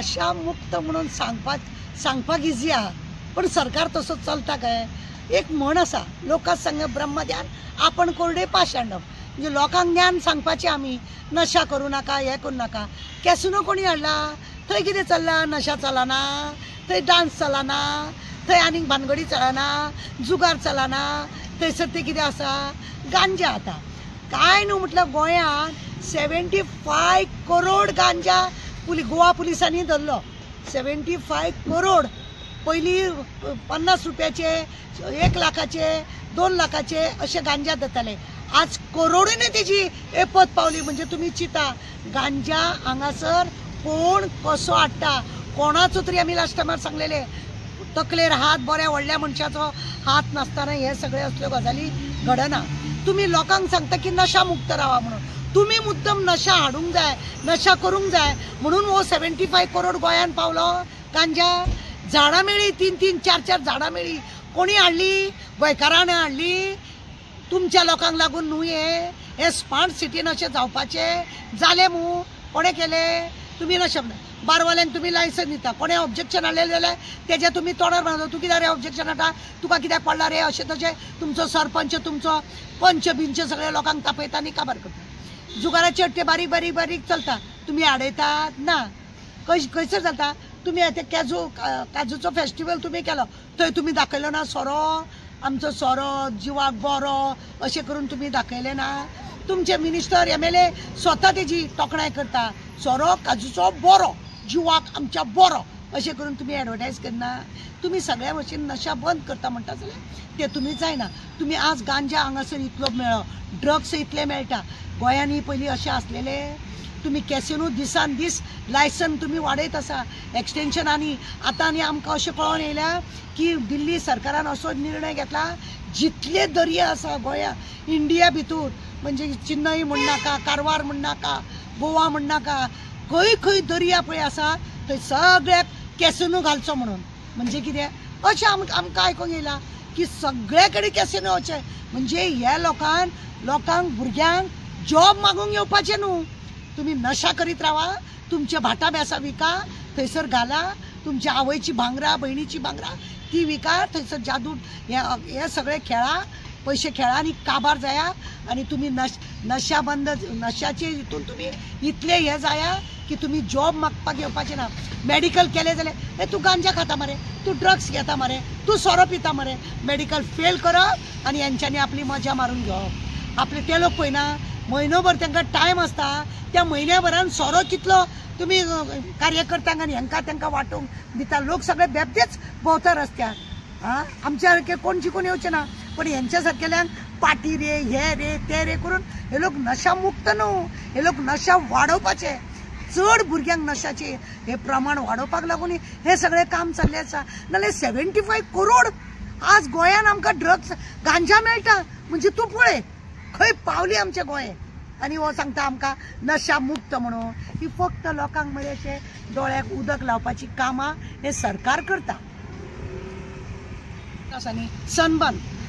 नशा मुक्त म्हणून सांगपाक इजी आहा, पण सरकार तसो चलता काय? एक म्हण आसा, लोकांक सांग ब्रह्मज्ञान आपण कोरडे पाषांड, म्हणजे लोकांक ज्ञान सांगपाचें आमी, नशा करूं नाका, हें करूं नाका. कॅसिनो कोणी हाडला? थंय कितें चल्ला? नशा चलना, थंय डान्स चलना, थंय आनीक भानगडी चलना, जुगार चलना, थंयसर ते कितें आसा? गांजा आता. काय न्हू म्हटल्यार गोंयांत 75 करोड गांजा गोवा पुलिसांनी धरलो. 75 करोड. पयलीं 50 रुपयाचे, 1 लाखाचे, 2 लाखाचे असे गांजा जाताले. आज करोडीने तेजी एपत पावली. म्हणजे तुम्ही चिता गांजा हांगासर कोण कसो हाडटा? कोणाचो तरी आमी लास्ट टायमार सांगलेले तकलेर हात, बऱ्या व्हडल्या मनशाचो हात नासतना हे सगळे असल्यो गजाली घडना. तुम्ही लोकांक सांगता की नशा मुक्त रावा म्हणून. तुम्ही मुद्दम नशा हाडूंक जाय, नशा करूंक जाय म्हणून हो 75 करोड गोंयान पावलो गांजा. झाडां मेळ्ळी, 3-3, 4-4 झाडां मेळ्ळी. कोणी हाडली? गोंयकारान हाडली. तुमच्या लोकांक लागून न्हू हे स्मार्ट सिटीन अशें जावपाचें जालें मू. कोणे केले? तुम्ही नशा बारवाल्यांक तुम्ही लायसन दिता. कोणे ऑब्जेक्शन हाडलें जाल्यार तेजे तुम्ही तोंडार बांदता. तूं कित्याक रे ऑब्जेक्शन हाडटा? तुका कित्याक पडला रे? अशें तशें तुमचो सरपंच, तुमचो पंच बिंच सगळे लोकांक तापयता आनी काबार करता. जुगाराचे अट्टे बारीक बारीक बारीक चलता. तुम्ही आडयतात ना. खंयसर जाता? तुम्ही ते काजूचो फेस्टिवल तुम्ही केलो, थंय तुम्ही दाखयलो ना सोरो, आमचो सोरो जिवाक बरो अशें करून तुम्ही दाखयले ना. तुमचे मिनिस्टर MLA स्वता तेजी तोखणाय करता. सोरो काजूचो बरो, जिवाक आमच्या बरो अशें करून तुम्ही एडवर्टायज करना. तुम्ही सगळ्या भशेन नशा बंद करता म्हणटा जाल्यार ते तुम्ही जायना. तुम्ही आज गांजा हांगासर इतलो मेळ्ळो, ड्रग्स इतले मेळटा. गोंयांनी पयलीं अशें आसलेले. तुम्ही कॅसिनो दिसान दीस लायसन तुम्ही वाडयत आसा एक्सटेन्शनांनी. आतां आनी आमकां अशें कळोन येयल्या की दिल्ली सरकारान असो निर्णय घेतला, जितले दर्या आसा गोंया इंडिया भितूर, म्हणजे चेन्नई म्हण नाका, कारवार म्हण नाका, गोवा म्हण नाका, खंय खंय दर्या पळय आसा थंय सगळ्याक कॅसिनो घालचो म्हणून. म्हणजे कितें अशें आमकां आयकूंक येयला की सगळे कडेन कॅसिनो अशें. म्हणजे ह्या लोकांक भुरग्यांक जॉब मागूंक येवपाचें न्हू. तुम्ही नशा करीत रावा, तुमचे भाटा बेसा विका, थंयसर घाला. तुमच्या आवयची भांगरां, भयणीची भांगरां ती विका. थंयसर जादू हे सगळे खेळा, पैसे खेळा आनी काबार जाया. आनी तुम्ही नशा बंद, नशाचे हितून तुम्ही इतले हे जाया की तुम्ही जॉब मागपाक येवपाचें ना. मेडिकल केले जाल्यार तूं गांजा खाता मरे, तूं ड्रग्स घेता मरे, तूं सोरो पिता मरे. मेडिकल फेल करप आनी हेंच्यांनी आपली मजा मारून घेवप. आपले ते लोक पळयना म्हयनोभर तांकां टायम आसता. त्या म्हयन्याभरान सोरो कितलो तुम्ही कार्यकर्त्यांक आनी हांकां वांटूंक दिता. लोक सगळे बेबतेच भोंवता रस्त्यार. आमच्या सारके कोण शिकून येवचे ना, पण हेंच्या सारकेल्यांक पाटी रे, हे रे, ते रे करून हे लोक नशा मुक्त न्हू. हे लोक नशा वाडोवपाचे. चड भुरग्यांक नशाचे हे प्रमाण वाडोवपाक लागून हे सगळे काम चालले आसा. नाल्यार 75 करोड आज गोंयान आमकां ड्रग्स गांजा मेळटा. म्हणजे तूं पळय खंय पावली आमचे गोंय. आनी हो सांगता आमकां नशा मुक्त म्हणून. ही फक्त लोकांक मरे अशें दोळ्याक उदक लावपाची कामां हे सरकार करता.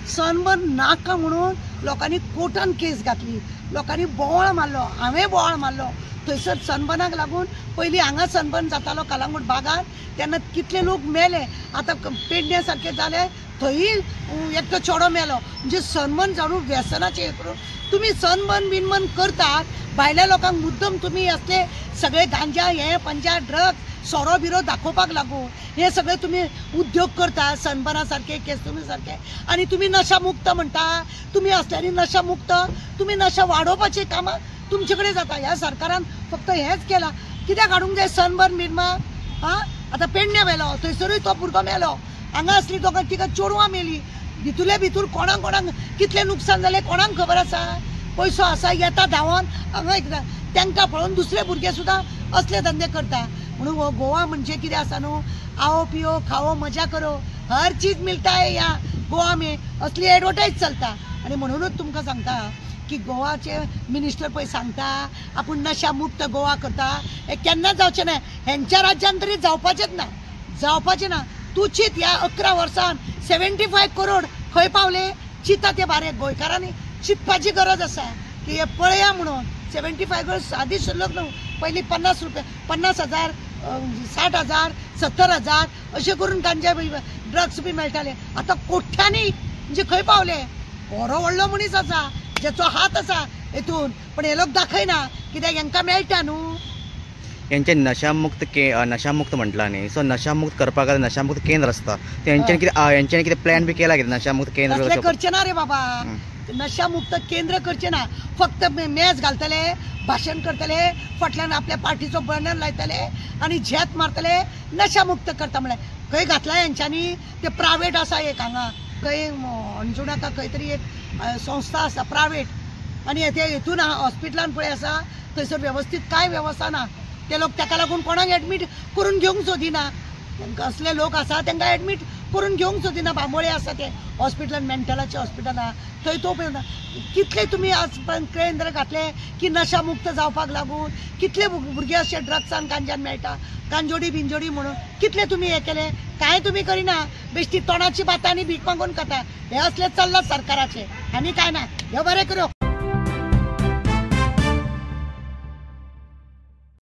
सनबर्न नाका म्हणून लोकांनी कोर्टान केस घातली. लोकांनी बोवाळ मारलो, हांवें बोवाळ मारलो. थंयसर सनबर्नाक लागून पयलीं हांगा सनबर्न जातालो कलंगूट भागात, तेन्ना कितले लोक मेले. आतां पेडणे सारके जाले, थंय एकटो चेडो मेलो. म्हणजे सनबर्न जावन व्यसनाचे करून तुम्ही सनबर्न करतात. भायल्या लोकांक मुद्दम तुम्ही असले सगळे गांजा, हे पंजा, ड्रग्स, सोरो बिरो दाखोवपाक लागून हे सगळे तुम्ही उद्योग करता. सनबर्ना सारखे, कॅसिनो सारखे. आणि तुम्ही नशा मुक्त म्हणटा. तुम्ही असल्यानी नशा मुक्त, तुम्ही नशा वाडोवपाची कामां तुमचे कडेन जाता. ह्या सरकारान फक्त हेच केला. कित्याक हाडूंक जाय सनबर्न आतां पेडणे मेलो, थंयसरूय तो भुरगो मेलो. हांगा असली दोगां तिका चेडवां मेली. भितूरले भितूर कोणाक कितले नुकसान जालें कोणाक खबर आसा? पयसो आसा येता धांवोन हांगा एकदा तांकां पळोवन दुसरे भुरगे सुद्दां असले धंदे करता. म्हणून हो गोवा म्हणजे कितें आसा न्हू, आओ पिओ खाओ मजा करो, हर चीज मिलता है या गोवा में असली एडवर्टायज चलता. आनी म्हणूनच तुमकां सांगता की गोवाचे मिनिस्टर पळय सांगता आपूण नशा मुक्त गोवा करता. हे केन्ना जावचें ना. हेंच्या राज्यान तरी जावपाचें ना. तूं चित ह्या 11 वर्सान 75 करोड खंय पावले. चिता ते बारे गोंयकारांनी चिंतपाची गरज आसा की हे पळया म्हणून. 75 करोड सादी शिल्लक न्हू. पयलीं 50,000 60,000 70,000 अशें करून गांजा ड्रग्स बी मेळटाले. आतां कोट्यांनी म्हणजे खंय पावले. बरो व्हडलो मनीस आसा जेचो हात आसा हेतून, पण हे लोक दाखयना कित्याक हांकां मेळटा न्हू. यांचे नशामुक्त म्हटला न्ही, सो नशामुक्त करपा खातीर नशामुक्त केंद्र आसता तेंच्यांनी कितें प्लॅन बी केला कितें नशामुक्त केंद्र तसलें करचें ना रे बाबा. नशामुक्त केंद्र करचें ना. फक्त मेज घालतले, भाशण करतले, फाटल्यान आपल्या पार्टीचो बॅनर लायतले आनी झेत मारतले. नशामुक्त करता म्हळ्यार खंय घातला हेंच्यांनी. ते प्रायवेट आसा एक हांगा खंय अंजुणा का खंय तरी एक संस्था आसा प्रायवेट आनी हेतून हॉस्पिटलान पळय आसा थंयसर वेवस्थीत कांय वेवस्था ना. ते लोक ताका लागून कोणाक एडमीट करून घेवंक सोदिना. तांकां असले लोक आसा तांकां एडमीट करून घेवंक सोदिना. बांबोळे आसा ते हॉस्पिटलान मेंटलाचे हॉस्पिटल आहा थंय तो कितले तुमी आज केंद्र घातले की नशामुक्त जावपाक लागून. कितले भुरगे अशे ड्रग्सान गांजान मेळटा गांजोडी बिंजोडी म्हणून कितले तुमी हे केले. कांय तुमी करिना. बेश्टी तोंडाची बातांनी भीक मागून खाता. हे असले चल्ला सरकाराचे आनी काय ना. हे बरें करो.